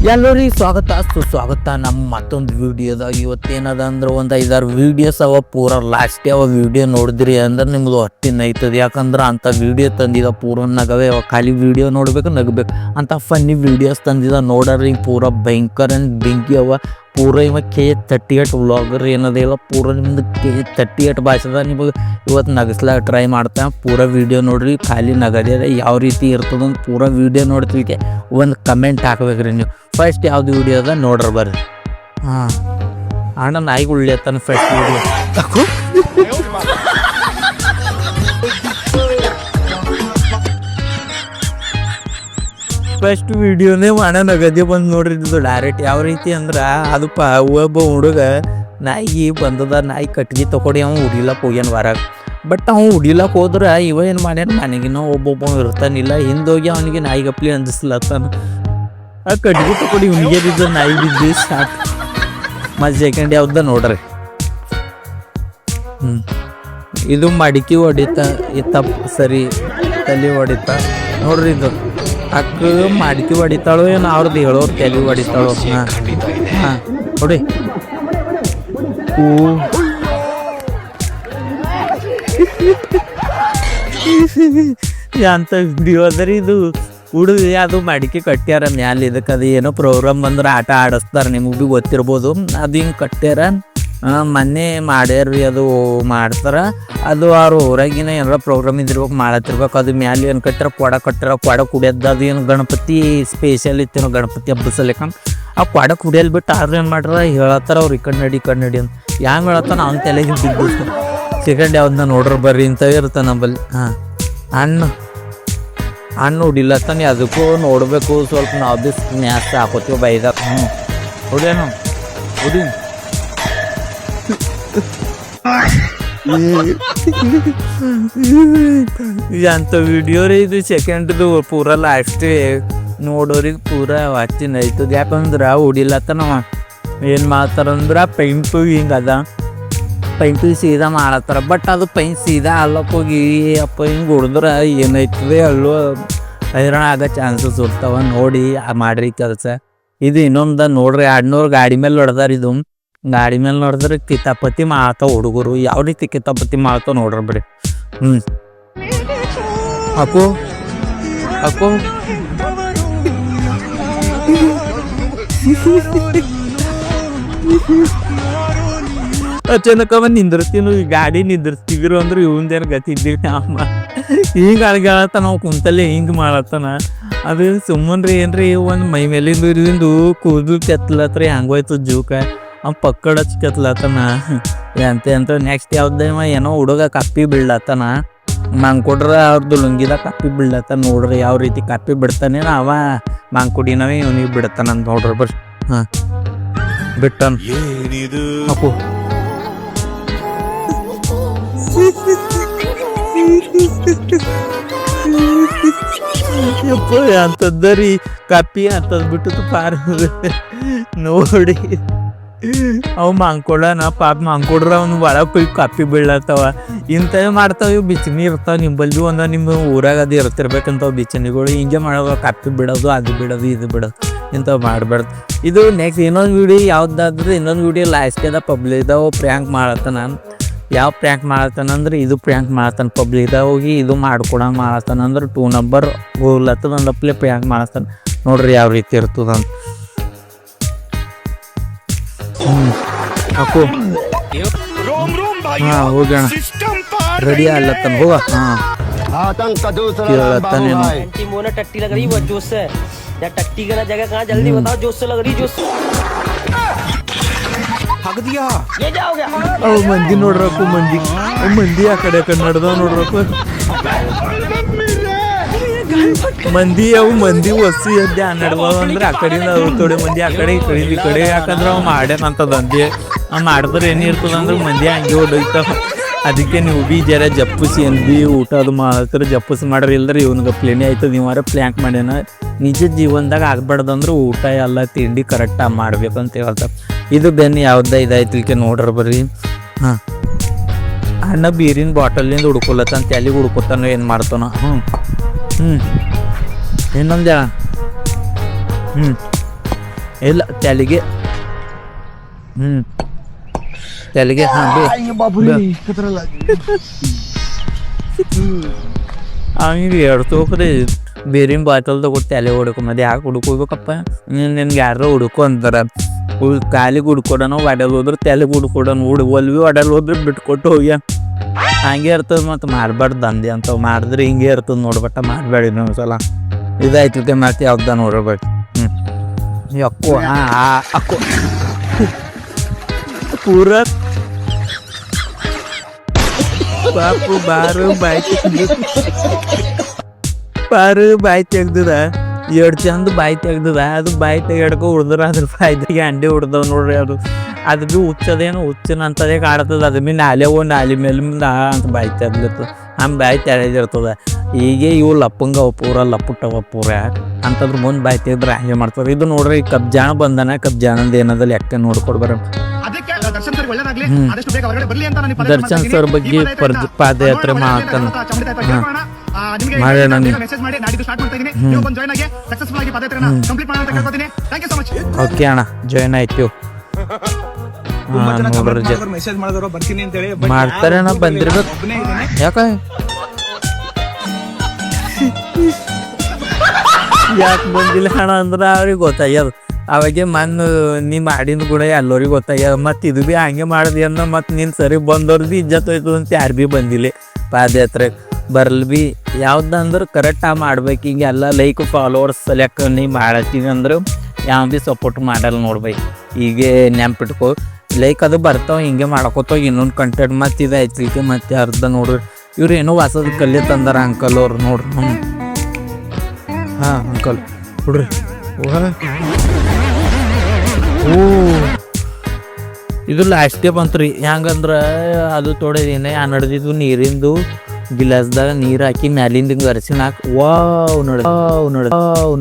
ಎಲ್ಲರಿಗೆ ಸ್ವಾಗತ ಸುಸ್ವಾಗತ ನಮ್ಮ ಮತ್ತೊಂದು ವಿಡಿಯೋದಾಗ. ಇವತ್ತೇನದ ಅಂದ್ರೆ ಒಂದು 5-6 ವೀಡಿಯೋಸ್ ಅವ, ಪೂರ ಲಾಸ್ಟ್ ಅವ ವಿಡಿಯೋ ನೋಡಿದ್ರಿ ಅಂದ್ರೆ ನಿಮ್ದು ಹೊಟ್ಟೆ ನೈತದೆ. ಯಾಕಂದ್ರೆ ಅಂಥ ವಿಡಿಯೋ ತಂದಿದ ಪೂರ ನಗವೇ ಅವ. ಖಾಲಿ ವಿಡಿಯೋ ನೋಡ್ಬೇಕು, ನಗಬೇಕು ಅಂತ ಫನ್ನಿ ವೀಡಿಯೋಸ್ ತಂದಿದ ನೋಡ್ರಿ. ಪೂರ ಭಯಂಕರ ಬೆಂಕಿ ಅವ. ಪೂರ ಇವ KH38 ವ್ಲಾಗರ್ ಏನದಿಲ್ಲ, ಪೂರ ನಿಮ್ದು KH38 ಭಾಷೆದ ನಿಮಗೆ ಇವತ್ತು ನಗಸ್ಲಾಗ ಟ್ರೈ ಮಾಡ್ತೇವೆ. ಪೂರ ವೀಡಿಯೋ ನೋಡ್ರಿ, ಖಾಲಿ ನಗದೇ ಯಾವ ರೀತಿ ಇರ್ತದಂತ ಪೂರ ವೀಡಿಯೋ ನೋಡ್ತಿಕ್ಕೆ ಒಂದು ಕಮೆಂಟ್ ಹಾಕ್ಬೇಕ್ರಿ ನೀವು. ಫಸ್ಟ್ ಯಾವ್ದು ವಿಡಿಯೋ ಅದ ನೋಡ್ರಿ ಬರ್ರಿ. ಹಾಂ ಅಣ್ಣ ನಾಯಿಗೆ ಉಳ್ಳಿಯತ್ತಾನ ಫಸ್ಟ್ ವಿಡಿಯೋ ತಗೋ. ಫಸ್ಟ್ ವಿಡಿಯೋನೇ ಅಣ್ಣ ನಗದೆ ಬಂದು ನೋಡ್ರಿ. ಇದು ಡೈರೆಕ್ಟ್ ಯಾವ ರೀತಿ ಅಂದ್ರೆ ಅದು ಒಬ್ಬ ಹುಡುಗ ನಾಯಿ ಬಂದದ, ನಾಯಿ ಕಟ್ಗೆ ತಗೊಂಡು ಅವ ಹುಡಿಲಕ್ಕೆ ಹೋಗ್ಯಾನ ಹೊರಗೆ. ಬಟ್ ಅವ್ನು ಹುಡಿಲಕ್ಕೆ ಹೋದ್ರೆ ಇವ ಏನು ಮಾಡ್ಯಾನ, ಮನೆಗಿನ ಒಬ್ಬೊಬ್ಬ ಇರ್ತಾನಿಲ್ಲ, ಹಿಂದೋಗಿ ಅವನಿಗೆ ನಾಯಿ ಗಪ್ಲಿ ಅಂದಿಸ್ಲತ್ತಾನ. ಆ ಕಟ್ಗೆ ತಗೊಂಡು ಇವನಿಗೆ ಬಿದ್ದ ನಾಯಿ ಬಿದ್ದು ಸಾಕು. ಮತ್ತು ಸೆಕೆಂಡ್ ಯಾವ್ದ ನೋಡ್ರಿ. ಇದು ಮಡಿಕೆ ಹೊಡಿತಾ ತಪ್ಪು ಸರಿ ತಲೆ ಹೊಡಿತಾ ನೋಡ್ರಿ. ಇದು ಅಕ್ಕ ಮಡಿಕೆ ಹೊಡಿತಾಳೋ ಏನು ಅವ್ರದ್ದು ಹೇಳೋರು ತಲೆ ಹೊಡಿತಾಳೋ. ಹಾಂ ಹಾಂ ನೋಡಿ. ಅಂತ ವಿಡಿಯೋ ಅದ್ರಿ. ಇದು ಹುಡುಗ ಅದು ಮಡಿಕೆ ಕಟ್ಟ್ಯಾರ ಮ್ಯಾಲೆ. ಇದಕ್ಕೆ ಅದು ಏನೋ ಪ್ರೋಗ್ರಾಮ್ ಬಂದ್ರೆ ಆಟ ಆಡಿಸ್ತಾರೆ, ನಿಮಗೆ ಭೀ ಗೊತ್ತಿರ್ಬೋದು. ಅದು ಹಿಂಗೆ ಕಟ್ಟ್ಯಾರ, ಮೊನ್ನೆ ಮಾಡ್ಯಾರ್ರಿ. ಅದು ಮಾಡ್ತಾರೆ, ಅದು ಅವ್ರ ಊರಾಗಿನ ಏನಾರ ಪ್ರೋಗ್ರಾಮ್ ಇದ್ದಿರ್ಬೇಕು, ಮಾಡತ್ತಿರ್ಬೇಕು. ಅದು ಮ್ಯಾಲೆ ಏನು ಕಟ್ಟಾರ, ಕೊಡ ಕುಡಿಯೋದು. ಅದು ಏನು ಗಣಪತಿ ಸ್ಪೆಷಲ್ ಇತ್ತೇನೋ, ಗಣಪತಿ ಹಬ್ಬ ಸಲಕ ಆ ಕೊಡ ಕುಡಿಯಲ್ ಬಿಟ್ಟು ಆದ್ರೆ ಏನು ಮಾಡ್ರ ಹೇಳತ್ತಾರ ಅವ್ರು, ಈ ಕಡೆ ನಡಿ ಅಂತ. ಯಾವ ಹೇಳತ್ತಾನ ಅವ್ನ ತಲೆಗೆ ಬಿದ್ದು. ಸೆಕೆಂಡ್ ಯಾವ್ದನ್ನ ನೋಡ್ರಿ ಬರ್ರಿ, ಇಂಥವೇ ಇರ್ತಾನೆ ನಂಬಲ್ಲಿ. ಹಾಂ ಹಣ್ಣು ಹೊಡಿಲತ್ತಾನೆ, ಅದಕ್ಕೂ ನೋಡಬೇಕು ಸ್ವಲ್ಪ. ನಾವು ಭೀ ನ್ಯಾಸ ಹಾಕೋತೀವಿ ಬೈದಾಗ. ಹೊಡಿಯೇನು ಹೊಡಿ. ಅಂತ ವಿಡಿಯೋ ರೀ ಇದು. ಸೆಕೆಂಡ್ದು ಪೂರ ಲಾಸ್ಟೇ ನೋಡೋರಿಗೆ ಪೂರ ವಾಚಿನ ಆಯ್ತದ. ಯಾಕಂದ್ರೆ ಹೊಡಿಲತ್ತನವ ಏನು ಮಾಡ್ತಾರಂದ್ರೆ ಪೈಂಪು ಹಿಂಗೆ ಅದ, ಪೈಂಪು ಸೀದಾ ಮಾಡತ್ತಾರ. ಬಟ್ ಅದು ಪೈಂಪ್ ಸೀದಾ ಅಲ್ಲಕ್ಕೆ ಹೋಗಿ ಅಪ್ಪ ಹಿಂಗೆ ಹೊಡೆದ್ರೆ ಏನಾಯ್ತದೆ ಅಲ್ಲೋ ಹೈರಾಣ ಆಗೋ ಚಾನ್ಸಸ್ ಇರ್ತಾವ. ನೋಡಿ ಮಾಡ್ರಿ ಕೆಲಸ. ಇದು ಇನ್ನೊಂದು ನೋಡ್ರಿ, 200 ಗಾಡಿ ಮೇಲೆ ಹೊಡೆದಾರ. ಇದು ಗಾಡಿ ಮೇಲೆ ನೋಡಿದ್ರೆ ಕಿತಾಪತಿ ಮಾಡ್ತಾವ ಹುಡುಗರು. ಯಾವ ರೀತಿ ಕಿತಾಪತಿ ಮಾಡ್ತಾವ ನೋಡ್ರಿ ಬಿಡಿ. ಹಾಕು ಅಚಾನಕ ನಿಂದಿರ್ತೀವಿ, ಈ ಗಾಡಿ ನಿಂದಿರ್ತಿದ್ರು ಅಂದ್ರೆ ಇವಂದೇನು ಗತಿ ಇದ್ದೀವಿ. ಅಮ್ಮ ಹಿಂಗೆ ಅಳಗಾಳತ್ತ, ನಾವು ಕುಂತಲ್ಲೇ ಹಿಂಗೆ ಮಾಡತ್ತಾನ. ಅದು ಸುಮ್ಮನ್ರಿ ಏನ್ರಿ ಒಂದು ಮೈ ಮೇಲಿಂದು ಇಲ್ಲಿಂದು ಕೂದಲು ಕೆತ್ತಲತ್ರಿ, ಹಂಗೋಯ್ತು ಜೂಕ. ಅವ್ ಪಕ್ಕಡ ಕೆತ್ತಲತ್ತಾನ ಅಂತ. ನೆಕ್ಸ್ಟ್ ಯಾವ್ದ ಏನೋ ಹುಡುಗ ಕಪ್ಪಿ ಬೀಳ್ಲತ್ತಾನ, ಮಂಗ್ಕೊಡ್ರ ಅವ್ರದ್ದು ಲುಂಗಿದ ಕಪ್ಪಿ ಬೀಳ್ಲತ್ತಾನ. ನೋಡ್ರಿ ಯಾವ ರೀತಿ ಕಪ್ಪಿ ಬಿಡ್ತಾನೆ. ಅವ ಮಂಗ್ಕೊಡಿನವೇ ಇವನಿಗೆ ಬಿಡ್ತಾನ ನೋಡ್ರಿ ಬರ್ರಿ. ಹಾಂ ಬಿಟ್ಟನ್ ಅಪ್ಪು. ಯಪ್ಪ ಅಂತದ್ದರಿ ಕಪ್ಪಿ ಅಂತದ್ ಬಿಟ್ಟು ಪಾರ ನೋಡಿ. ಅವು ಮಂಕೊಡನ ಪಾಪ ಮಂಕೊಡ್ರ ಅವ್ನು ಒಳಗೆ ಕಪ್ಪಿ ಬೀಳತ್ತವ. ಇಂಥವೇ ಮಾಡ್ತಾವ. ಇವು ಬಿಚ್ಚನಿ ಇರ್ತಾವ ನಿಂಬಲ್ ಭೀ ಒಂದು ನಿಮ್ಮ ಊರಾಗ ಅದು ಇರ್ತಿರ್ಬೇಕಂತವ್ ಬಿಚ್ಚನಿಗಳು. ಹಿಂಗೆ ಮಾಡೋದು, ಕಪ್ಪಿ ಬಿಡೋದು, ಅದು ಬಿಡೋದು, ಇದು ಬಿಡೋದು, ಇಂಥವು ಮಾಡಬಾರ್ದು. ಇದು ನೆಕ್ಸ್ಟ್ ಇನ್ನೊಂದು ವೀಡಿಯೋ ಯಾವುದಾದ್ರೆ, ಇನ್ನೊಂದು ವೀಡಿಯೋ ಲಾಸ್ಟ್ ಅದ ಪಬ್ಲಿಕ್ದಾಗ ಪ್ರ್ಯಾಂಕ್ ಮಾಡತ್ತಾನ. ಯಾವ ಪ್ರ್ಯಾಂಕ್ ಮಾಡತ್ತಾನಂದ್ರೆ ಇದು ಪ್ರ್ಯಾಂಕ್ ಮಾಡತ್ತಾನ. ಪಬ್ಲಿಕ್ದಾಗ ಹೋಗಿ ಇದು ಮಾಡ್ಕೊಡಂಗೆ ಮಾಡತ್ತಾನಂದ್ರೆ 2 ನಂಬರ್ ಹೋಗ್ಲತ್ತದ ಒಂದಪ್ಲೆ ಪ್ರ್ಯಾಂಕ್ ಮಾಡತ್ತಾನ. ನೋಡ್ರಿ ಯಾವ ರೀತಿ ಇರ್ತದಂತ. ಹಾಕು. ಹಾಂ ಹೋಗೋಣ, ರೆಡಿ ಆಗ್ಲತ್ತಾನ ಹೋಗ. ಹಾಂ ಕೇಳತ್ತಾನೇನು. ಅವು ಮಂದಿ ನೋಡ್ರಕ್ಕು, ಮಂದಿ ಆ ಕಡೆ ನಡ್ದಾವ್ ನೋಡ್ರಕ್ಕು. ಮಂದಿ ಅವು ಮಂದಿ ವಸ್ತು ಎದ್ದೆ ನಡ್ದಾವ ಅಂದ್ರೆ ಆ ಕಡೆಯಿಂದ ಅವ್ರು ಥೋಡೆ ಮಂದಿ ಆ ಕಡೆ, ಈ ಕಡೆ. ಯಾಕಂದ್ರೆ ಅವ್ ಮಾಡ್ಯಾನಂತದ ಅಂದೆ. ಅವ್ನು ಮಾಡಿದ್ರೆ ಏನಿರ್ತದಂದ್ರೆ ಮಂದಿ ಹಂಗೆ ಹೊಡೋಯ್ತಾವ. ಅದಕ್ಕೆ ನೀವು ಭೀ ಜರ ಜಪ್ಪುಸಿ ಅಂದ್ವಿ ಊಟ ಅದು ಮಾಡ್ತಾರೆ, ಜಪ್ಪುಸಿ ಮಾಡ್ರಿ. ಇಲ್ದ್ರೆ ಇವ್ನಿಗೆ ಪ್ಲೇನೇ ಆಯ್ತದ. ನೀವಾರ ಪ್ಲ್ಯಾಂಕ್ ಮಾಡ್ಯಾನ. ನಿಜ ಜೀವನದಾಗ ಆಗ್ಬಾರ್ದಂದ್ರೆ ಊಟ ಎಲ್ಲ ತಿಂಡಿ ಕರೆಕ್ಟಾಗಿ ಮಾಡ್ಬೇಕಂತ ಹೇಳ್ತಾರೆ. ಇದು ಬೆನ್ನು ಯಾವ್ದು ಇದಾಯ್ತು ಇಲ್ಕೆ ನೋಡ್ರಿ ಬರ್ರಿ. ಹಾಂ ಅಣ್ಣ ಬೀರಿನ ಬಾಟಲಿಂದ ಹುಡ್ಕೊಲತ್ತಾನ, ತಲೆಗೆ ಹುಡ್ಕೊತಾನ, ಏನು ಮಾಡ್ತಾನ. ಇನ್ನೊಂದು ಇಲ್ಲ ತೆಲಿಗೆ ತೆಲಿಗೆ ಹಂಗೆ ಎರಡು ತೋಕ್ರಿ ಬೇರಿನ ಬಾಟಲ್ ತಗೋ ತಲೆ ಹುಡುಕು ಮತ್ತೆ ಯಾಕೆ ಹುಡುಕೋಬೇಕಪ್ಪ ನಿನ್ಗೆ ಯಾರೋ ಹುಡುಕು ಅಂತಾರೆ ಕಾಲಿಗೆ ಹುಡ್ಕೊಡೋಣ ಒಡಲ್ ಹೋದ್ರೆ ತೆಲೆಗೆ ಹುಡ್ಕೊಡೋಣ ಒಲ್ವಿ ಒಡಲ್ ಹೋದ್ರೆ ಬಿಟ್ಕೊಟ್ಟು ಹೋಗ್ಯ ಹಂಗೆ ಇರ್ತದೆ ಮತ್ತು ಮಾಡಬಾರ್ದು ದಂಧೆ ಅಂತ ಮಾಡಿದ್ರೆ ಹಿಂಗೆ ಇರ್ತದೆ ನೋಡ್ಬಟ್ಟ ಮಾಡಬೇಡಿ ಇನ್ನೊಂದು ಸಲ ಇದಾಯ್ತದೆ ಮತ್ತೆ ಯಾವ್ದ ನೋಡ್ಬೇಕು ಅಕ್ಕೋ ಅಕ್ಕೋ ಪೂರ ಬಾಪು ಬಾರು ಬಾಯಿ ತೆಗ್ದದ ಎರಡು ಚಂದ ಬಾಯಿ ತೆಗ್ದದ ಅದು ಬಾಯಿ ತೆಗಿಡ್ಕೊ ಉಳ್ದ್ರ ಅದ್ರ ಬಾಯಿದಾಗೆ ಅಂಡೆ ಉಡ್ದವ್ ನೋಡ್ರಿ ಅದು ಭೀ ಹುಚ್ಚದೇನು ಹುಚ್ಚನ ಅಂತದೇ ಕಾಡ್ತದ ಅದು ಭೀ ನಾಲೆ ಮೇಲೆ ಅಂತ ಬಾಯಿ ತೆಗ್ಲತ್ತದ ಹಂಗೆ ಬಾಯಿ ತೆಳೆದಿರ್ತದ ಈಗ ಇವು ಲಪ್ಪಂಗವ ಪೂರ ಲಪ್ಪುಟ್ಟವ ಪೂರ ಅಂತಂದ್ರೆ ಮುಂದೆ ಬಾಯಿ ತೆಗೆದ್ರೆ ಹಂಗೆ ಮಾಡ್ತಾರೆ ಇದು ನೋಡ್ರಿ ಕಬ್ಜಾಣ ಬಂದನ ಕಬ್ಜಾಣದ ಏನದ ಲೆಕ್ಕ ನೋಡ್ಕೊಡ್ಬಾರ ದರ್ಶನ್ ಸರ್ ಬಗ್ಗೆ ಪಾದಯಾತ್ರೆ ಮಾಡ್ತಾನ ಮಾಡೋಣ ಓಕೆ ಅಣ್ಣ ಜಾಯ್ನ್ ಆಯ್ತು ಮಾಡ್ತಾರೆ ಅಣ್ಣ ಬಂದಿರ್ಬೇಕು ಯಾಕೆ ಬಂದಿಲ್ಲ ಅಣ್ಣ ಅಂದ್ರೆ ಅವ್ರಿಗೆ ಗೊತ್ತಾಗ್ಯದ ಅವಾಗೆ ಮಣ್ಣು ನೀ ಮಾಡಿದ ಕೂಡ ಎಲ್ಲರಿಗೆ ಗೊತ್ತಾಗ್ಯದ ಮತ್ತು ಇದು ಭೀ ಹಂಗೆ ಮಾಡಿದೆ ಅನ್ನೋ ಮತ್ತು ನೀನು ಸರಿ ಬಂದವ್ರು ಭೀ ಇಜ್ಜತ್ ಹೋಯ್ತು ಅಂತ ಯಾರು ಭೀ ಬಂದಿಲ್ಲ ಪಾದಯಾತ್ರೆ ಬರಲ್ ಭೀ ಯಾವ್ದಂದ್ರೆ ಕರೆಕ್ಟ್ ಮಾಡ್ಬೇಕು ಈಗ ಎಲ್ಲ ಲೈಕ್ ಫಾಲೋವರ್ಸ್ ಸಲ್ಯಾಕ ನೀ ಮಾಡತ್ತೀನಿ ಅಂದ್ರೆ ಯಾವ ಭೀ ಸಪೋರ್ಟ್ ಮಾಡಲ್ಲ ನೋಡ್ಬೇಕು ಈಗ ನೆನ್ಪಿಟ್ಕೊ ಲೈಕ್ ಅದು ಬರ್ತಾವೆ ಹಿಂಗೆ ಮಾಡ್ಕೋತಾವ ಇನ್ನೊಂದು ಕಂಟೆಂಟ್ ಮತ್ತು ಇದು ಐತಿಕೆ ಮತ್ತು ಅರ್ಧ ನೋಡ್ರಿ ಇವ್ರು ಏನೋ ಹೊಸದು ಕಲ್ಲಿ ತಂದಾರ ಅಂಕಲ್ ಅವ್ರು ನೋಡ್ರಿ ಹಾಂ ಅಂಕಲ್ ನೋಡ್ರಿ ಓ ಇದು ಲಾಸ್ಟೇ ಬಂತ್ರಿ ಹೆಂಗಂದ್ರೆ ಅದು ತೊಡೆದೇನೆ ನಡೆದಿದ್ದು ನೀರಿಂದು ಗಿಲಾಸ್ದಾಗ ನೀರು ಹಾಕಿ ಮ್ಯಾಲಿಂದ ಹಿಂಗೆ ಅರಸಿನ ಹಾಕಿ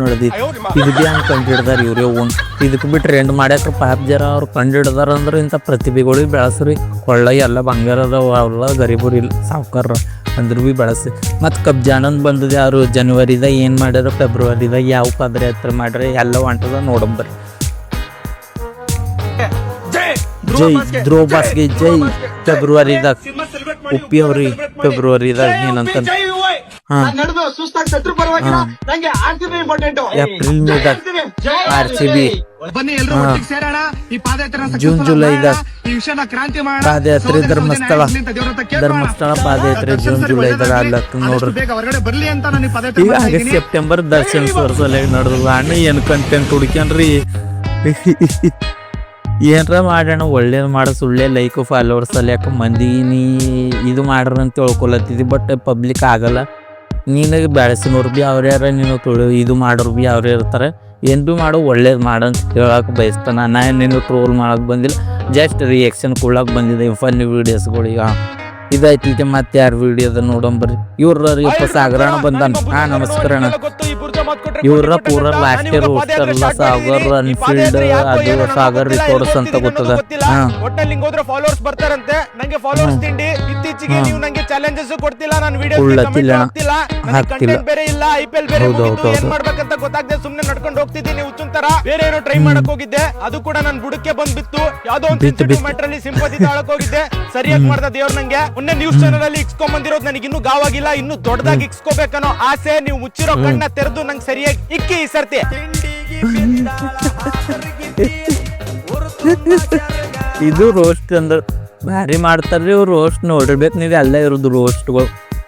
ನಡೆದಿತ್ತು ಇದು ಭೀ ಹಂಗೆ ಕಂಡಿಡ್ದಾರ ಇವ್ರೆ ಓನ್ ಇದಕ್ಕೆ ಭೀ ಟ್ರೆಂಡ್ ಮಾಡ್ಯಾಕ ಪಾಪ ಜರ ಅವ್ರು ಕಂಡಿಡ್ದಾರ ಅಂದ್ರೆ ಇಂಥ ಪ್ರತಿಭೆಗಳಿಗೆ ಬೆಳೆಸ್ರಿ ಕೊಳ್ಳ ಎಲ್ಲ ಬಂಗಾರ ಅದಾವ ಅವ್ರ ಗರೀಬರು ಇಲ್ಲ ಸಾವ್ಕಾರ ಅಂದ್ರೆ ಭೀ ಬೆಳೆಸಿ ಮತ್ತು ಕಬ್ಜಾನಂದ್ ಬಂದದ ಯಾರು ಜನವರಿದಾಗ ಏನು ಮಾಡ್ಯಾರ ಫೆಬ್ರವರಿದಾಗ ಯಾವ ಪಾದಯಾತ್ರೆ ಮಾಡ್ರಿ ಎಲ್ಲ ಹೊಂಟದ ನೋಡಂಬರಿ ಜೈ ಧ್ರುವಬಾಸ್ಗೆ ಜೈ ಫೆಬ್ರವರಿದಾಗ ಉಪ್ಪಿ ಅವ್ರಿಗೆ ಫೆಬ್ರವರಿದಾಗ ಏನಂತ ಏಪ್ರಿಲ್ ಮೇದಾಗ RCB ಜೂನ್ ಜುಲೈದಾಗ ಪಾದಯಾತ್ರೆ ಧರ್ಮಸ್ಥಳ ಪಾದಯಾತ್ರೆ ಜೂನ್ ಜುಲೈದಾಗ ಅಲ್ಲತ್ತ ನೋಡ್ರಿ ಈಗ ಆಗಸ್ಟ್ ಸೆಪ್ಟೆಂಬರ್ ದರ್ಶನ್ ಸಲ ನಡೆದ ಅಣ್ಣ ಏನು ಕಂಟೆಂಟ್ ಹುಡ್ಕ್ಯಾನ್ರಿ ಏನರ ಮಾಡೋಣ ಒಳ್ಳೇದು ಮಾಡೋ ಸುಳ್ಳೆ ಲೈಕ್ ಫಾಲೋವರ್ಸ್ ಅಲ್ಲಿ ಯಾಕೆ ಮಂದಿ ನೀ ಇದು ಮಾಡ್ರಿ ಅಂತ ತಿಳ್ಕೊಳತ್ತಿದ್ದಿ ಬಟ್ ಪಬ್ಲಿಕ್ ಆಗಲ್ಲ ನೀನಾಗ ಬೆಳೆಸಿನವ್ರು ಭೀ ಅವ್ರ್ಯಾರ ನೀನು ಇದು ಮಾಡೋರು ಭೀ ಅವ್ರೇ ಇರ್ತಾರೆ ಏನು ಭೀ ಮಾಡೋ ಒಳ್ಳೇದು ಮಾಡಂತ ಹೇಳಕ್ಕೆ ಬಯಸ್ತಾನೆ ನಾನು ನೀನು ಟ್ರೋಲ್ ಮಾಡೋಕೆ ಬಂದಿಲ್ಲ ಜಸ್ಟ್ ರಿಯಾಕ್ಷನ್ ಕೊಡಕ್ಕೆ ಬಂದಿದೆ ಫನ್ನಿ ವೀಡಿಯೋಸ್ಗಳಿಗೆ ಇದಾಯ್ತು ಮತ್ತೆ ಯಾರು ವಿಡಿಯೋದ ನೋಡಂಬರ್ರಿ ಇವ್ರ ಸಾಗರಣ ಬಂದಾನ ನಮಸ್ಕಾರ ಅಣ್ಣ ಇವ್ರ ಪೂರ ಲಾಸ್ಟ್ ಇಯರ್ ಹೋಗ್ತಾರಲ್ಲ ಸಾಗರ್ ಅನ್ಫೀಲ್ಡ್ ಅದು ಸಾಗರ್ ರಿಕಾರ್ಡ್ಸ್ ಅಂತ ಗೊತ್ತದ ಒಟ್ಟಲ್ಲಿ ಹೋದ್ರೆ ಫಾಲೋವರ್ಸ್ ಬರ್ತಾರಂತೆ ನಂಗೆ ಫಾಲೋವರ್ಸ್ ತಿಂಡಿ ಇತ್ತೀಚೆಗೆ ನೀವು ನಂಗೆ ಚಾಲೆಂಜಸ್ ಕೊಡ್ತಿಲ್ಲ ನಾನು ವಿಡಿಯೋ ಕಂಟೆಂಟ್ ಬೇರೆ ಇಲ್ಲ IPL ಬೇರೆ ಏನ್ ಮಾಡ್ಬೇಕಂತ ಗೊತ್ತಾಗದೆ ಸುಮ್ನೆ ನಡ್ಕೊಂಡು ಹೋಗ್ತಿದ್ದೀನಿ ಹುಚ್ಚುಂತರ ಬೇರೆ ಏನೋ ಟ್ರೈ ಮಾಡಕ್ ಹೋಗಿದ್ದೆ ಅದು ಕೂಡ ನನ್ ಬುಡಕ್ಕೆ ಬಂದ್ಬಿತ್ತು ಯಾವ್ದೋ ಒಂದು ಮ್ಯಾಟರ್ ಅಲ್ಲಿ ಸಿಂಪತಿ ತಾಳಕ್ ಹೋಗಿದ್ದೆ ಸರಿಯಾಗಿ ಮಾಡ್ದ ದೇವ್ರ ನಂಗೆ ಮೊನ್ನೆ ನ್ಯೂಸ್ ಚಾನಲ್ ಅಲ್ಲಿ ಇಕ್ಸ್ಕೊಂಡ್ ಬಂದಿರೋದು ನನಗೆ ಇನ್ನೂ ಗಾವಾಗಿಲ್ಲ ಇನ್ನೂ ದೊಡ್ಡದಾಗಿ ಇಕ್ಸ್ಕೋಬೇಕನ್ನೋ ಆಸೆ ನೀವು ಮುಚ್ಚಿರೋ ಕಣ್ಣ ತೆರೆದು ನಂಗೆ ಸರಿಯಾಗಿ ಇಕ್ಕಿ ಈ ಸರ್ತಿ ಇದು ರೋಸ್ಟ್ ಅಂದ್ರೆ ಭಾರಿ ಮಾಡ್ತಾರ್ರಿ ಇವ್ರು ರೋಸ್ಟ್ ನೋಡಿರ್ಬೇಕು ನೀವು ಎಲ್ಲ ಇರೋದು ರೋಸ್ಟ್ಗಳು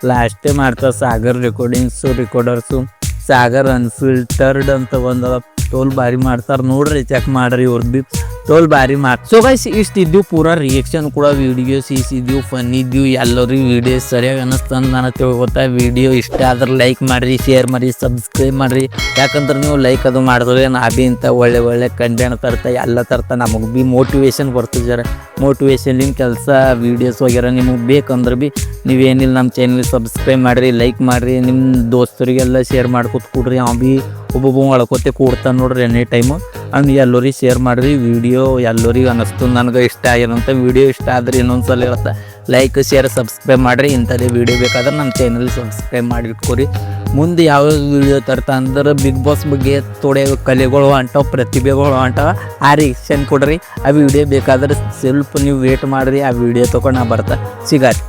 ಲಾಸ್ಟೇ ಮಾಡ್ತಾರೆ ಸಾಗರ್ ರೆಕಾರ್ಡರ್ಸು ಸಾಗರ್ ಅನ್ಫಿಲ್ಟರ್ಡ್ ಅಂತ ಬಂದವ ಟೋಲ್ ಭಾರಿ ಮಾಡ್ತಾರೆ ನೋಡ್ರಿ ಚೆಕ್ ಮಾಡ್ರಿ ಇವ್ರದ್ದು ಭೀ ಟೋಲ್ ಭಾರಿ ಮಾಡಿ ಸೊ ಗೈಸ್ ಇಷ್ಟಿದ್ದೀವಿ ಪೂರಾ ರಿಯಾಕ್ಷನ್ ಕೂಡ ವೀಡಿಯೋಸ್ ಇದ್ದಿದ್ದೀವಿ ಫನ್ ಇದ್ದೀವಿ ಎಲ್ಲರಿಗೂ ವೀಡಿಯೋಸ್ ಸರಿಯಾಗಿ ಅನ್ನಿಸ್ತಂದು ನಾನು ತಿಳ್ಕೊತಾ ವಿಡಿಯೋ ಇಷ್ಟ ಆದ್ರೆ ಲೈಕ್ ಮಾಡಿರಿ ಶೇರ್ ಮಾಡಿರಿ ಸಬ್ಸ್ಕ್ರೈಬ್ ಮಾಡಿರಿ ಯಾಕಂದ್ರೆ ನೀವು ಲೈಕ್ ಅದು ಮಾಡಿದ್ರೆ ನಾ ಭೀ ಇಂಥ ಒಳ್ಳೆ ಕಂಟೆಂಟ್ ತರ್ತಾ ಎಲ್ಲ ತರ್ತಾ ನಮಗೆ ಭೀ ಮೋಟಿವೇಶನ್ ಬರ್ತದೆ ಜರ ಮೋಟಿವೇಶನ್ಲಿನ ಕೆಲಸ ವೀಡಿಯೋಸ್ ವಗೇರ ನಿಮಗೆ ಬೇಕಂದ್ರೆ ಭೀ ನೀವೇನಿಲ್ಲ ನಮ್ಮ ಚಾನಲ್ ಸಬ್ಸ್ಕ್ರೈಬ್ ಮಾಡಿರಿ ಲೈಕ್ ಮಾಡಿರಿ ನಿಮ್ಮ ದೋಸ್ತರಿಗೆಲ್ಲ ಶೇರ್ ಮಾಡ್ಕೊತ ಕೊಡ್ರಿ ಅವ ಭೀ ಒಬ್ಬೊಬ್ಬ ಒಳ್ಕೊತೆ ಕೂಡ್ತಾನೆ ನೋಡ್ರಿ ಎನಿ ಟೈಮು ಅವ್ನು ಎಲ್ಲರಿಗೆ ಶೇರ್ ಮಾಡಿರಿ ವಿಡಿಯೋ ಎಲ್ಲರಿಗೆ ಅನ್ನಿಸ್ತು ನನಗೆ ಇಷ್ಟ ಆಗಿರೋಂಥ ವಿಡಿಯೋ ಇಷ್ಟ ಆದರೆ ಇನ್ನೊಂದ್ಸಲ ಇರುತ್ತೆ ಲೈಕ್ ಶೇರ್ ಸಬ್ಸ್ಕ್ರೈಬ್ ಮಾಡಿರಿ ಇಂಥದ್ದೇ ವಿಡಿಯೋ ಬೇಕಾದ್ರೆ ನಮ್ಮ ಚಾನಲ್ ಸಬ್ಸ್ಕ್ರೈಬ್ ಮಾಡಿ ಇಟ್ಕೊರಿ ಮುಂದೆ ಯಾವ ವಿಡಿಯೋ ತರ್ತಾ ಅಂದ್ರೆ ಬಿಗ್ ಬಾಸ್ ಬಗ್ಗೆ ಥೋಡೆ ಕಲೆಗಳು ಅಂಟವು ಪ್ರತಿಭೆಗಳು ಅಂಟವ ಆ ರಿಯಾಕ್ಷನ್ ಕೊಡ್ರಿ. ಆ ವಿಡಿಯೋ ಬೇಕಾದ್ರೆ ಸ್ವಲ್ಪ ನೀವು ವೇಟ್ ಮಾಡಿರಿ, ಆ ವಿಡಿಯೋ ತೊಗೊಂಡು ನಾ ಬರ್ತಾ ಸಿಗಾರಿ.